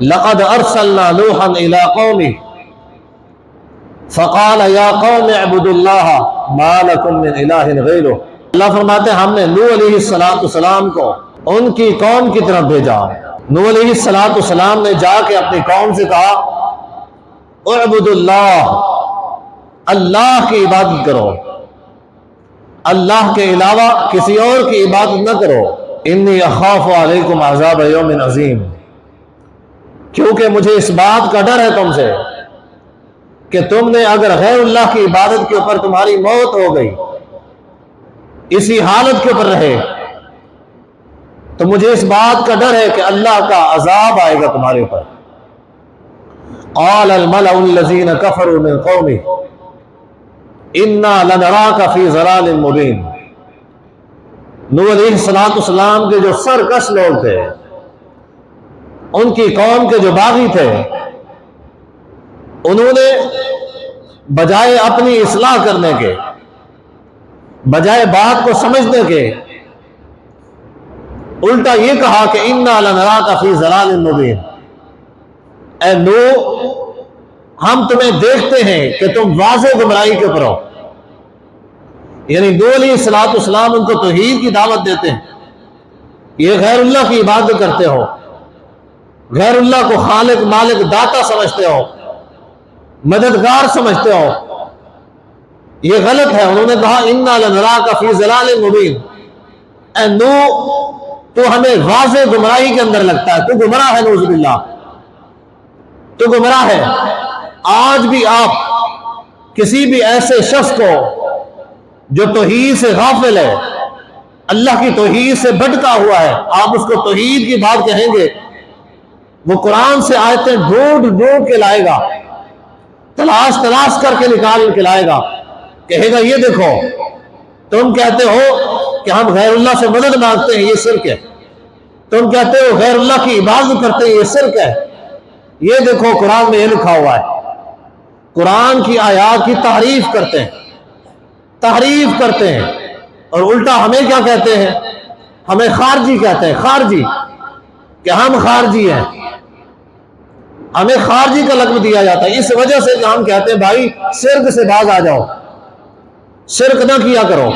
لقد ارسلنا نوحا الى قومه فقال یا قوم اعبدوا اللہ ما لکم من الہ غیرہ۔ اللہ فرماتے ہیں ہم نے نوح علیہ السلام کو ان کی قوم کی طرف بھیجا۔ نوح علیہ السلام نے جا کے اپنی قوم سے کہا اعبدوا اللہ، اللہ کی عبادت کرو، اللہ کے علاوہ کسی اور کی عبادت نہ کرو۔ انی اخاف علیکم عذاب یوم عظیم، کیونکہ مجھے اس بات کا ڈر ہے تم سے کہ تم نے اگر غیر اللہ کی عبادت کے اوپر تمہاری موت ہو گئی، اسی حالت کے اوپر رہے، تو مجھے اس بات کا ڈر ہے کہ اللہ کا عذاب آئے گا تمہارے اوپر۔ قال الملأ الذین کفروا من قومه انا لنراک فی ضلال مبین۔ نوح علیہ السلام کے جو سرکش لوگ تھے، ان کی قوم کے جو باغی تھے، انہوں نے بجائے اپنی اصلاح کرنے کے، بجائے بات کو سمجھنے کے، الٹا یہ کہا کہ انا لنراک فی ضلال مبین، اے نوح ہم تمہیں دیکھتے ہیں کہ تم واضح گمراہی کے اوپر ہو۔ یعنی نوح علیہ السلام ان کو توحید کی دعوت دیتے ہیں، یہ غیر اللہ کی عبادت کرتے ہو، غیر اللہ کو خالق مالک داتا سمجھتے ہو، مددگار سمجھتے ہو، یہ غلط ہے۔ انہوں نے کہا انا لنراک فی ضلال مبین، اے نوح تو ہمیں واضح گمراہی کے اندر لگتا ہے، تو گمراہ ہے، نعوذ باللہ تو گمراہ ہے۔ آج بھی آپ کسی بھی ایسے شخص کو جو توحید سے غافل ہے، اللہ کی توحید سے بھٹکا ہوا ہے، آپ اس کو توحید کی بات کہیں گے، وہ قرآن سے آیتیں ڈھونڈ کے لائے گا، تلاش کر کے نکال کے لائے گا، کہے گا یہ دیکھو تم کہتے ہو کہ ہم غیر اللہ سے مدد مانگتے ہیں، یہ شرک ہے۔ تم کہتے ہو غیر اللہ کی عبادت کرتے ہیں، یہ شرک ہے۔ یہ دیکھو قرآن میں یہ لکھا ہوا ہے۔ قرآن کی آیات کی تحریف کرتے ہیں اور الٹا ہمیں کیا کہتے ہیں؟ ہمیں خارجی کہتے ہیں، خارجی، کہ ہم خارجی ہیں، ہمیں خارجی کا لقب دیا جاتا ہے، اس وجہ سے کہ ہم کہتے ہیں بھائی شرک سے باز آ جاؤ، شرک نہ کیا کرو۔